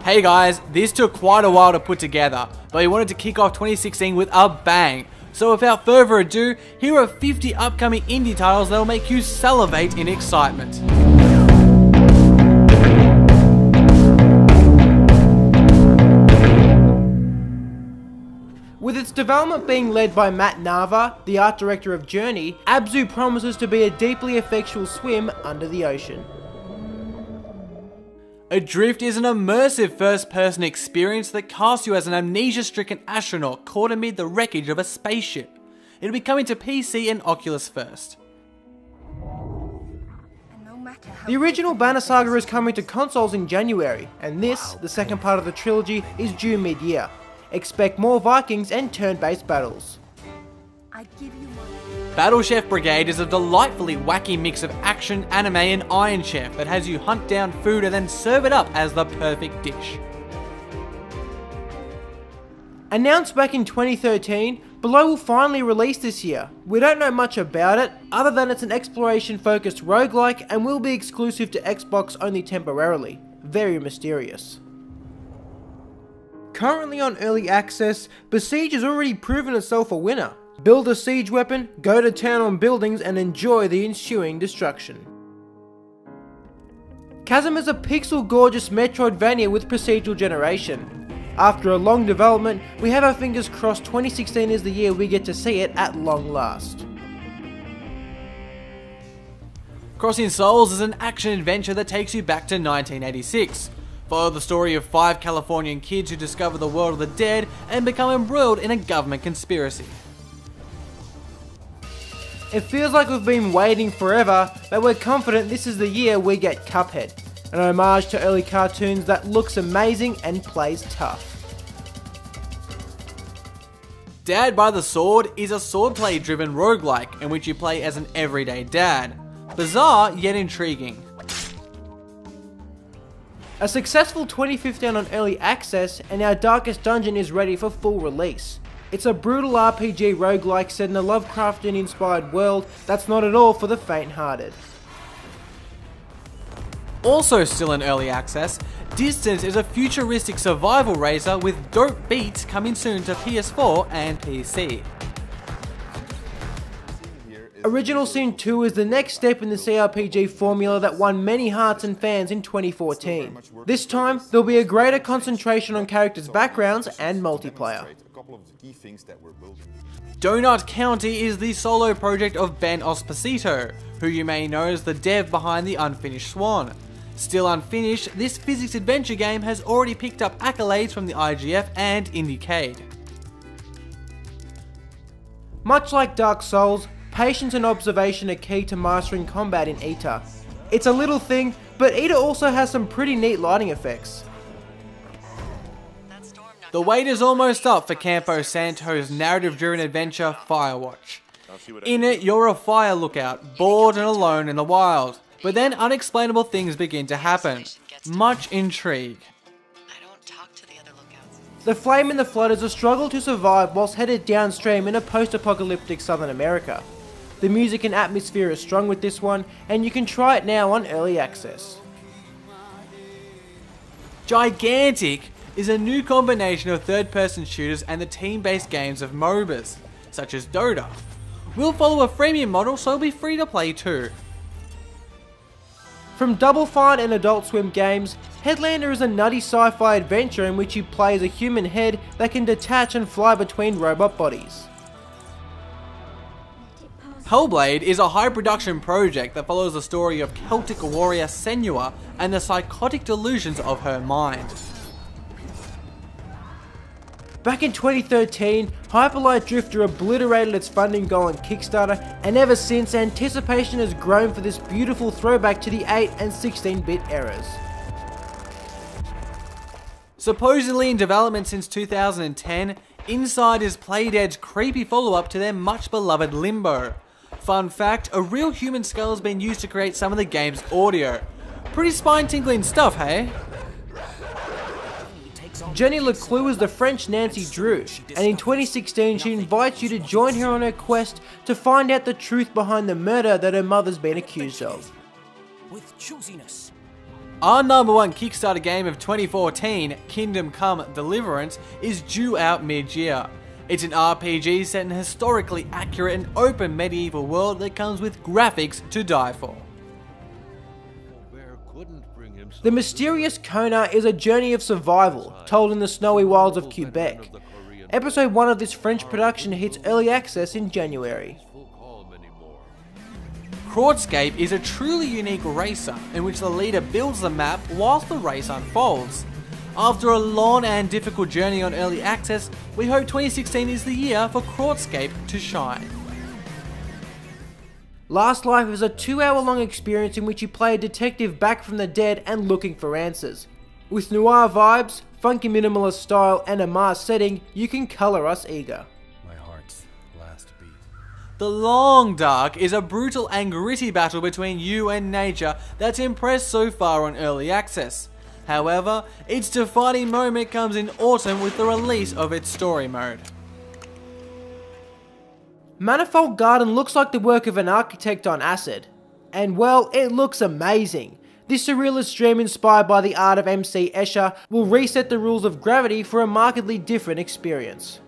Hey guys, this took quite a while to put together, but we wanted to kick off 2016 with a bang. So without further ado, here are 50 upcoming indie titles that will make you salivate in excitement. With its development being led by Matt Nava, the art director of Journey, Abzu promises to be a deeply effectual swim under the ocean. Adrift is an immersive first-person experience that casts you as an amnesia-stricken astronaut caught amid the wreckage of a spaceship. It'll be coming to PC and Oculus first. The original Banner Saga is coming to consoles in January, and this, the second part of the trilogy, is due mid-year. Expect more Vikings and turn-based battles. Battle Chef Brigade is a delightfully wacky mix of action, anime and Iron Chef that has you hunt down food and then serve it up as the perfect dish. Announced back in 2013, Below will finally release this year. We don't know much about it, other than it's an exploration-focused roguelike and will be exclusive to Xbox only temporarily. Very mysterious. Currently on early access, Besiege has already proven itself a winner. Build a siege weapon, go to town on buildings and enjoy the ensuing destruction. Chasm is a pixel-gorgeous Metroidvania with procedural generation. After a long development, we have our fingers crossed 2016 is the year we get to see it at long last. Crossing Souls is an action-adventure that takes you back to 1986. Follow the story of 5 Californian kids who discover the world of the dead and become embroiled in a government conspiracy. It feels like we've been waiting forever, but we're confident this is the year we get Cuphead, an homage to early cartoons that looks amazing and plays tough. Dad by the Sword is a swordplay driven roguelike in which you play as an everyday dad. Bizarre yet intriguing. A successful 2015 on early access, and our Darkest Dungeon is ready for full release. It's a brutal RPG roguelike set in a Lovecraftian inspired world that's not at all for the faint-hearted. Also still in early access, Distance is a futuristic survival racer with dope beats coming soon to PS4 and PC. Original Sin 2 is the next step in the CRPG formula that won many hearts and fans in 2014. This time, there'll be a greater concentration on characters' backgrounds and multiplayer. Donut County is the solo project of Ben Esposito, who you may know as the dev behind the Unfinished Swan. Still unfinished, this physics adventure game has already picked up accolades from the IGF and Indiecade. Much like Dark Souls, patience and observation are key to mastering combat in Ita. It's a little thing, but Ita also has some pretty neat lighting effects. The wait is almost up for Campo Santo's narrative-driven adventure Firewatch. In it, you're a fire lookout, bored and alone in the wild, but then unexplainable things begin to happen. Much intrigue. The Flame and the Flood is a struggle to survive whilst headed downstream in a post-apocalyptic Southern America. The music and atmosphere is strong with this one, and you can try it now on early access. Gigantic is a new combination of third-person shooters and the team-based games of MOBAs, such as Dota. We'll follow a freemium model, so it'll be free to play too. From Double Fine and Adult Swim games, Headlander is a nutty sci-fi adventure in which you play as a human head that can detach and fly between robot bodies. Hellblade is a high-production project that follows the story of Celtic warrior Senua and the psychotic delusions of her mind. Back in 2013, Hyperlight Drifter obliterated its funding goal on Kickstarter, and ever since, anticipation has grown for this beautiful throwback to the 8 and 16-bit eras. Supposedly in development since 2010, Inside is Playdead's creepy follow-up to their much-beloved Limbo. Fun fact, a real human skull has been used to create some of the game's audio. Pretty spine-tingling stuff, hey? Jenny Leclue is the French Nancy Drew, and in 2016 she invites you to join her on her quest to find out the truth behind the murder that her mother's been accused of. Our #1 Kickstarter game of 2014, Kingdom Come Deliverance, is due out mid-year. It's an RPG set in a historically accurate and open medieval world that comes with graphics to die for. The Mysterious Kona is a journey of survival, told in the snowy wilds of Quebec. Episode 1 of this French production hits early access in January. CREEPIEST is a truly unique racer in which the leader builds the map whilst the race unfolds. After a long and difficult journey on early access, we hope 2016 is the year for CREEPIEST to shine. Last Life is a 2-hour-long experience in which you play a detective back from the dead and looking for answers. With noir vibes, funky minimalist style and a Mars setting, you can colour us eager. My heart's last beat. The Long Dark is a brutal and gritty battle between you and nature that's impressed so far on early access. However, its defining moment comes in autumn with the release of its story mode. Manifold Garden looks like the work of an architect on acid. And well, it looks amazing. This surrealist dream inspired by the art of MC Escher will reset the rules of gravity for a markedly different experience.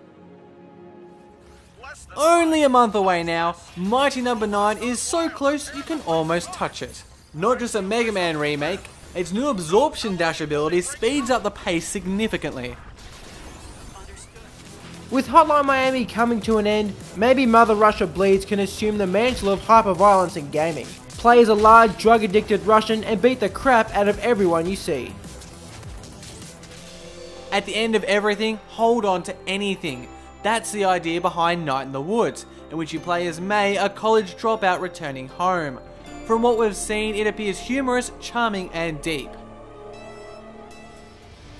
Only a month away now, Mighty No. 9 is so close you can almost touch it. Not just a Mega Man remake, its new absorption dash ability speeds up the pace significantly. With Hotline Miami coming to an end, maybe Mother Russia Bleeds can assume the mantle of hyperviolence in gaming. Play as a large drug-addicted Russian and beat the crap out of everyone you see. At the end of everything, hold on to anything. That's the idea behind Night in the Woods, in which you play as May, a college dropout returning home. From what we've seen, it appears humorous, charming and deep.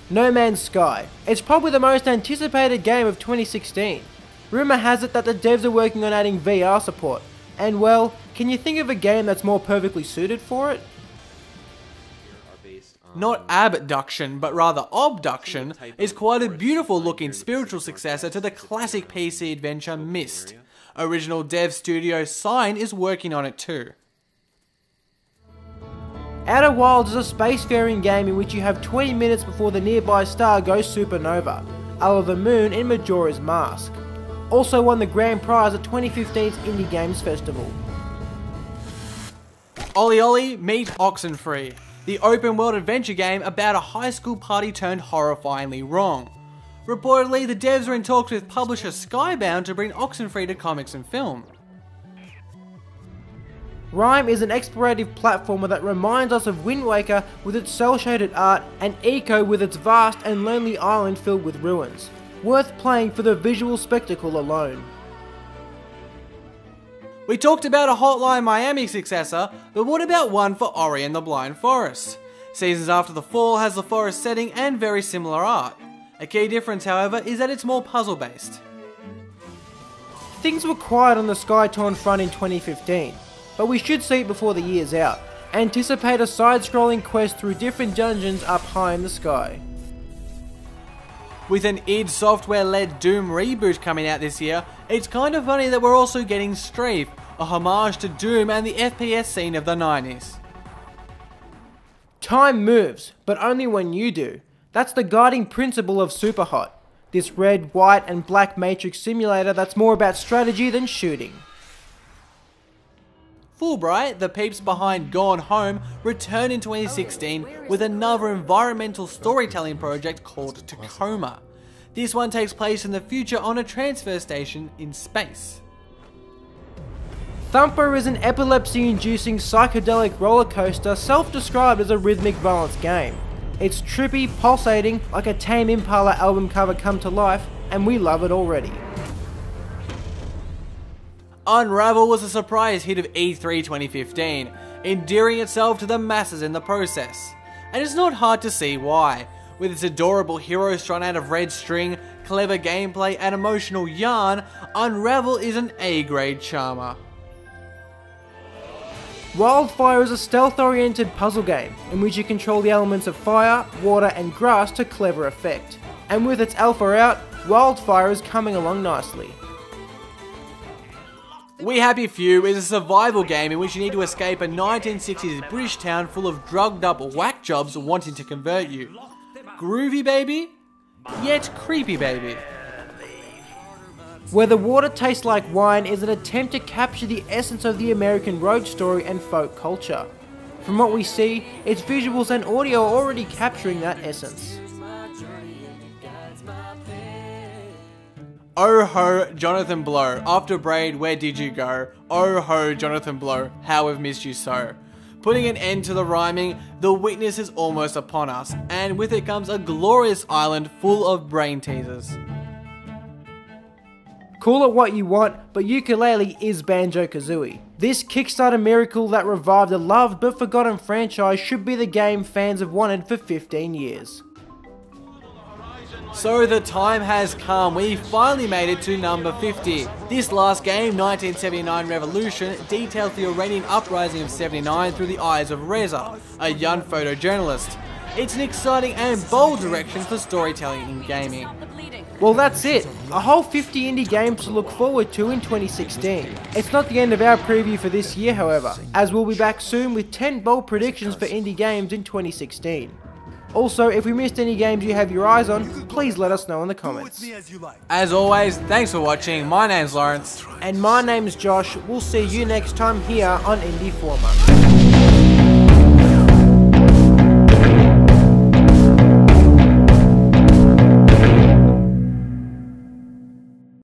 No Man's Sky. It's probably the most anticipated game of 2016. Rumour has it that the devs are working on adding VR support. And well, can you think of a game that's more perfectly suited for it? Not Abduction, but rather Obduction, is quite a beautiful looking spiritual successor to the classic PC adventure Myst. Original dev studio Sign is working on it too. Outer Wilds is a spacefaring game in which you have 20 minutes before the nearby star goes supernova, a la the moon in Majora's Mask. Also won the grand prize at 2015's Indie Games Festival. Ollie Ollie Meet Oxenfree, the open world adventure game about a high school party turned horrifyingly wrong. Reportedly, the devs are in talks with publisher Skybound to bring Oxenfree to comics and film. Rime is an explorative platformer that reminds us of Wind Waker with its cel-shaded art and Eco with its vast and lonely island filled with ruins. Worth playing for the visual spectacle alone. We talked about a Hotline Miami successor, but what about one for Ori and the Blind Forest? Seasons After the Fall has the forest setting and very similar art. A key difference, however, is that it's more puzzle based. Things were quiet on the Sky-Torn front in 2015. But we should see it before the year's out. Anticipate a side-scrolling quest through different dungeons up high in the sky. With an id Software-led Doom reboot coming out this year, it's kind of funny that we're also getting Strafe, a homage to Doom and the FPS scene of the 90s. Time moves, but only when you do. That's the guiding principle of Superhot. This red, white and black matrix simulator that's more about strategy than shooting. Fulbright, the peeps behind Gone Home, returned in 2016 with another environmental storytelling project called Tacoma. This one takes place in the future on a transfer station in space. Thumper is an epilepsy-inducing psychedelic roller coaster self-described as a rhythmic violence game. It's trippy, pulsating, like a Tame Impala album cover come to life, and we love it already. Unravel was a surprise hit of E3 2015, endearing itself to the masses in the process. And it's not hard to see why. With its adorable hero strung out of red string, clever gameplay and emotional yarn, Unravel is an A-grade charmer. Wildfire is a stealth-oriented puzzle game in which you control the elements of fire, water and grass to clever effect. And with its alpha out, Wildfire is coming along nicely. We Happy Few is a survival game in which you need to escape a 1960s British town full of drugged up whack jobs wanting to convert you. Groovy baby, yet creepy baby. Where the water tastes like wine is an attempt to capture the essence of the American road story and folk culture. From what we see, its visuals and audio are already capturing that essence. Oh ho, Jonathan Blow, after Braid, where did you go? Oh ho, Jonathan Blow, how we've missed you so. Putting an end to the rhyming, the witness is almost upon us, and with it comes a glorious island full of brain teasers. Call it what you want, but ukulele is Banjo-Kazooie. This Kickstarter miracle that revived a loved but forgotten franchise should be the game fans have wanted for 15 years. So the time has come, we finally made it to number 50. This last game, 1979 Revolution, details the Iranian uprising of 79 through the eyes of Reza, a young photojournalist. It's an exciting and bold direction for storytelling in gaming. Well, that's it. A whole 50 indie games to look forward to in 2016. It's not the end of our preview for this year, however, as we'll be back soon with 10 bold predictions for indie games in 2016. Also, if we missed any games you have your eyes on, please let us know in the comments. As always, thanks for watching. My name's Lawrence. And my name's Josh. We'll see you next time here on Indie Informer.